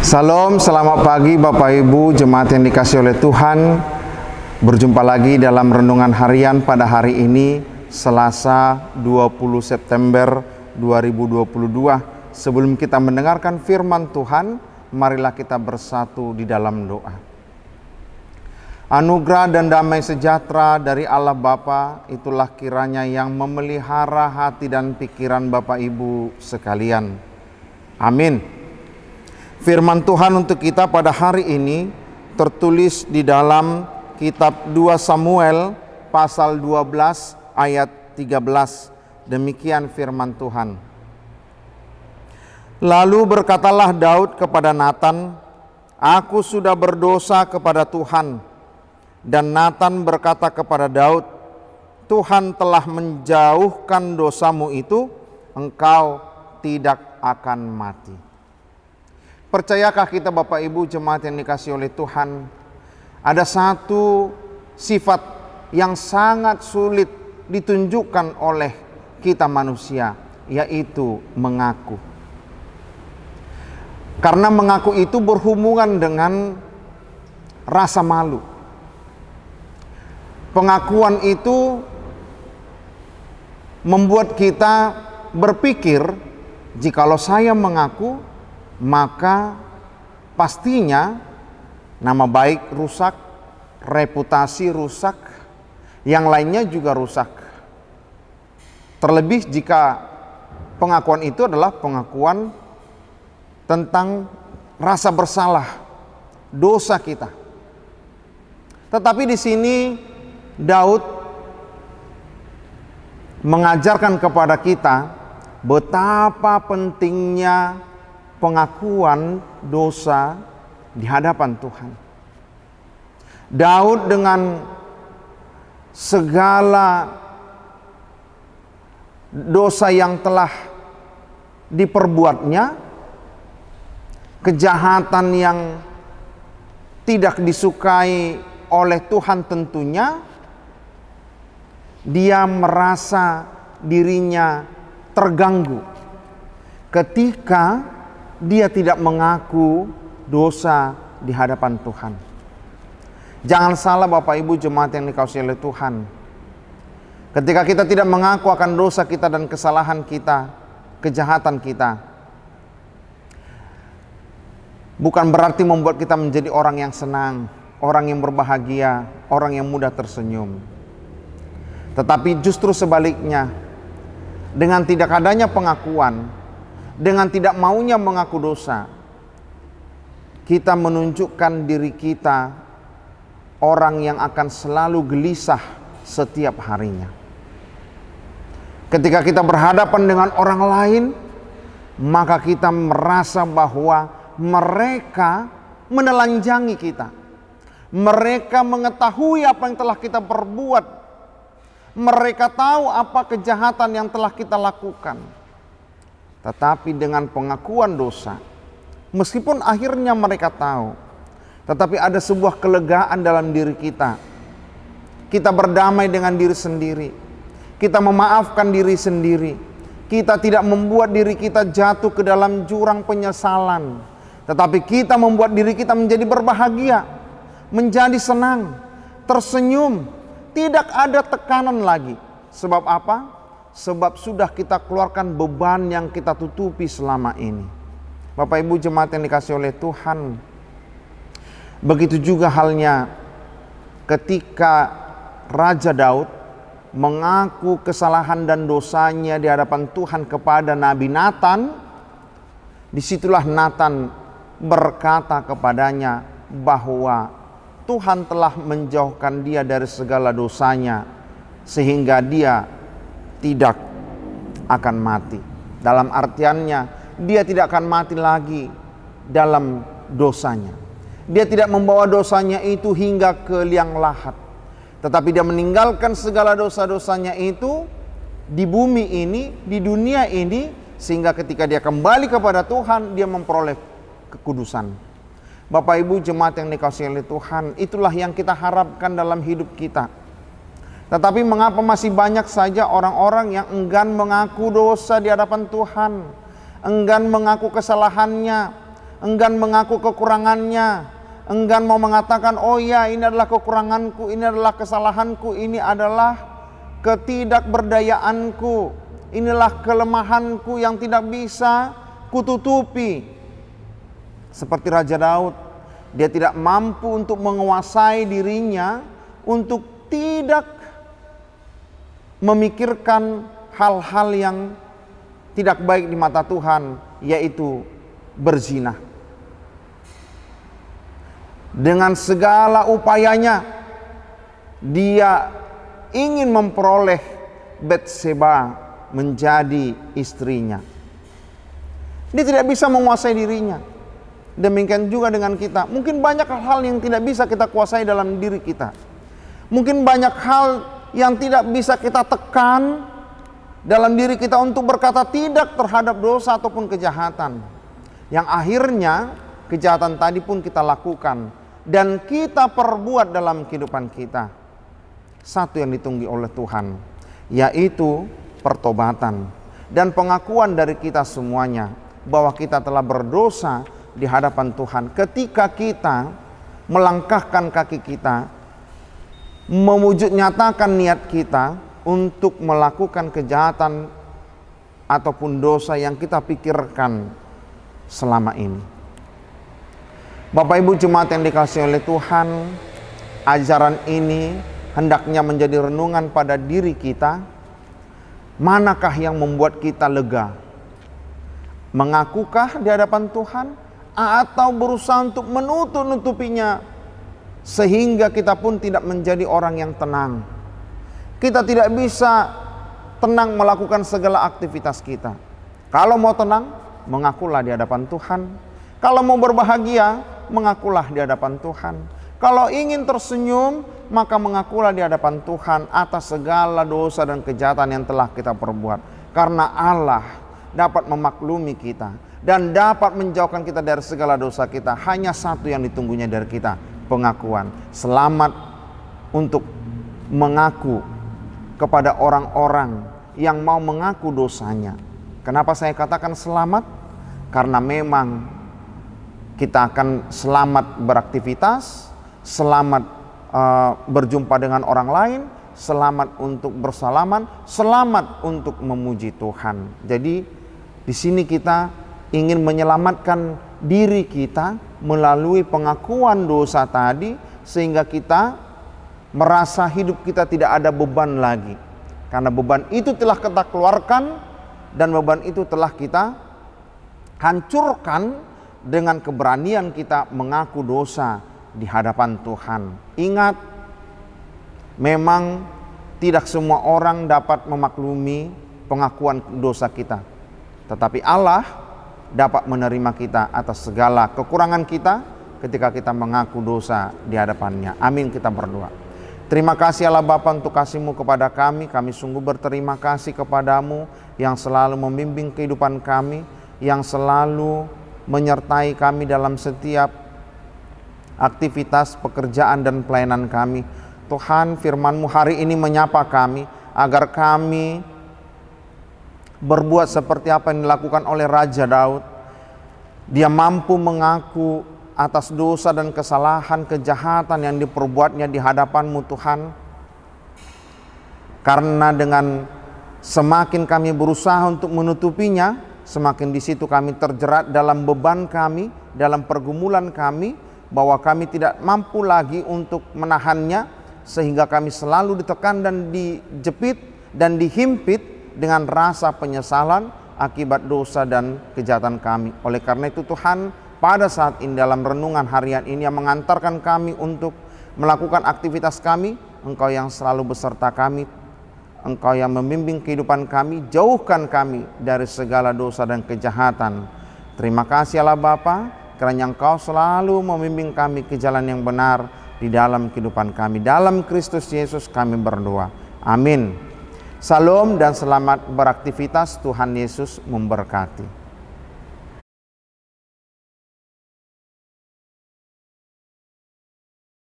Salam, selamat pagi Bapak Ibu jemaat yang dikasihi oleh Tuhan. Berjumpa lagi dalam renungan harian pada hari ini, Selasa 20 September 2022. Sebelum kita mendengarkan firman Tuhan, marilah kita bersatu di dalam doa. Anugerah dan damai sejahtera dari Allah Bapa, itulah kiranya yang memelihara hati dan pikiran Bapak Ibu sekalian. Amin. Firman Tuhan untuk kita pada hari ini tertulis di dalam kitab 2 Samuel pasal 12 ayat 13. Demikian firman Tuhan. Lalu berkatalah Daud kepada Natan, "Aku sudah berdosa kepada Tuhan." Dan Natan berkata kepada Daud, "Tuhan telah menjauhkan dosamu itu, engkau tidak akan mati." Percayakah kita Bapak Ibu jemaat yang dikasihi oleh Tuhan, ada satu sifat yang sangat sulit ditunjukkan oleh kita manusia, yaitu mengaku. Karena mengaku itu berhubungan dengan rasa malu. Pengakuan itu membuat kita berpikir, jikalau saya mengaku, maka pastinya nama baik rusak, reputasi rusak, yang lainnya juga rusak. Terlebih jika pengakuan itu adalah pengakuan tentang rasa bersalah, dosa kita. Tetapi di sini Daud mengajarkan kepada kita betapa pentingnya pengakuan dosa di hadapan Tuhan. Daud dengan segala dosa yang telah diperbuatnya, kejahatan yang tidak disukai oleh Tuhan tentunya, dia merasa dirinya terganggu ketika dia tidak mengaku dosa di hadapan Tuhan. Jangan salah Bapak Ibu jemaat yang dikasihi oleh Tuhan. Ketika kita tidak mengaku akan dosa kita dan kesalahan kita, kejahatan kita, bukan berarti membuat kita menjadi orang yang senang, orang yang berbahagia, orang yang mudah tersenyum. Tetapi justru sebaliknya, dengan tidak adanya pengakuan, dengan tidak maunya mengaku dosa, kita menunjukkan diri kita orang yang akan selalu gelisah setiap harinya. Ketika kita berhadapan dengan orang lain, maka kita merasa bahwa mereka menelanjangi kita. Mereka mengetahui apa yang telah kita perbuat. Mereka tahu apa kejahatan yang telah kita lakukan. Tetapi dengan pengakuan dosa, meskipun akhirnya mereka tahu, tetapi ada sebuah kelegaan dalam diri kita. Kita berdamai dengan diri sendiri. Kita memaafkan diri sendiri. Kita tidak membuat diri kita jatuh ke dalam jurang penyesalan, tetapi kita membuat diri kita menjadi berbahagia, menjadi senang, tersenyum, tidak ada tekanan lagi. Sebab apa? Sebab sudah kita keluarkan beban yang kita tutupi selama ini. Bapak Ibu jemaat yang dikasihi oleh Tuhan, begitu juga halnya ketika Raja Daud mengaku kesalahan dan dosanya di hadapan Tuhan kepada Nabi Natan. Disitulah Natan berkata kepadanya bahwa Tuhan telah menjauhkan dia dari segala dosanya, sehingga dia tidak akan mati. Dalam artiannya, dia tidak akan mati lagi dalam dosanya. Dia tidak membawa dosanya itu hingga ke liang lahat, tetapi dia meninggalkan segala dosa-dosanya itu di bumi ini, di dunia ini, sehingga ketika dia kembali kepada Tuhan, dia memperoleh kekudusan. Bapak Ibu jemaat yang dikasihi oleh Tuhan, itulah yang kita harapkan dalam hidup kita. Tetapi mengapa masih banyak saja orang-orang yang enggan mengaku dosa di hadapan Tuhan, enggan mengaku kesalahannya, enggan mengaku kekurangannya, enggan mau mengatakan, oh ya ini adalah kekuranganku, ini adalah kesalahanku, ini adalah ketidakberdayaanku, inilah kelemahanku yang tidak bisa kututupi. Seperti Raja Daud, dia tidak mampu untuk menguasai dirinya untuk tidak memikirkan hal-hal yang tidak baik di mata Tuhan, yaitu berzina. Dengan segala upayanya, dia ingin memperoleh Batseba menjadi istrinya. Dia tidak bisa menguasai dirinya. Demikian juga dengan kita. Mungkin banyak hal yang tidak bisa kita kuasai dalam diri kita. Mungkin banyak hal yang tidak bisa kita tekan dalam diri kita untuk berkata tidak terhadap dosa ataupun kejahatan, yang akhirnya kejahatan tadi pun kita lakukan dan kita perbuat dalam kehidupan kita. Satu yang ditunggu oleh Tuhan, yaitu pertobatan dan pengakuan dari kita semuanya bahwa kita telah berdosa di hadapan Tuhan. Ketika kita melangkahkan kaki kita, mewujud nyatakan niat kita untuk melakukan kejahatan ataupun dosa yang kita pikirkan selama ini. Bapak Ibu jemaat yang dikasihi oleh Tuhan, ajaran ini hendaknya menjadi renungan pada diri kita. Manakah yang membuat kita lega? Mengakukah di hadapan Tuhan atau berusaha untuk menutup-nutupinya sehingga kita pun tidak menjadi orang yang tenang? Kita tidak bisa tenang melakukan segala aktivitas kita. Kalau mau tenang, mengakulah di hadapan Tuhan. Kalau mau berbahagia, mengakulah di hadapan Tuhan. Kalau ingin tersenyum, maka mengakulah di hadapan Tuhan atas segala dosa dan kejahatan yang telah kita perbuat. Karena Allah dapat memaklumi kita dan dapat menjauhkan kita dari segala dosa kita. Hanya satu yang ditunggunya dari kita, pengakuan. Selamat untuk mengaku kepada orang-orang yang mau mengaku dosanya. Kenapa saya katakan selamat? Karena memang kita akan selamat beraktivitas, selamat berjumpa dengan orang lain, selamat untuk bersalaman, selamat untuk memuji Tuhan. Jadi di sini kita ingin menyelamatkan diri kita melalui pengakuan dosa tadi, sehingga kita merasa hidup kita tidak ada beban lagi. Karena beban itu telah kita keluarkan dan beban itu telah kita hancurkan dengan keberanian kita mengaku dosa di hadapan Tuhan. Ingat, memang tidak semua orang dapat memaklumi pengakuan dosa kita, tetapi Allah dapat menerima kita atas segala kekurangan kita ketika kita mengaku dosa di hadapannya. Amin, kita berdoa. Terima kasih Allah Bapa untuk kasih-Mu kepada kami. Kami sungguh berterima kasih kepadamu yang selalu membimbing kehidupan kami, yang selalu menyertai kami dalam setiap aktivitas pekerjaan dan pelayanan kami. Tuhan, firman-Mu hari ini menyapa kami agar kami berbuat seperti apa yang dilakukan oleh Raja Daud. Dia mampu mengaku atas dosa dan kesalahan, kejahatan yang diperbuatnya di hadapan-Mu Tuhan. Karena dengan semakin kami berusaha untuk menutupinya, semakin di situ kami terjerat dalam beban kami, dalam pergumulan kami, bahwa kami tidak mampu lagi untuk menahannya, sehingga kami selalu ditekan dan dijepit dan dihimpit dengan rasa penyesalan akibat dosa dan kejahatan kami. Oleh karena itu Tuhan, pada saat ini dalam renungan harian ini yang mengantarkan kami untuk melakukan aktivitas kami, Engkau yang selalu beserta kami, Engkau yang membimbing kehidupan kami, jauhkan kami dari segala dosa dan kejahatan. Terima kasih Allah Bapa, karena Engkau selalu membimbing kami ke jalan yang benar di dalam kehidupan kami. Dalam Kristus Yesus kami berdoa. Amin. Salam dan selamat beraktivitas. Tuhan Yesus memberkati.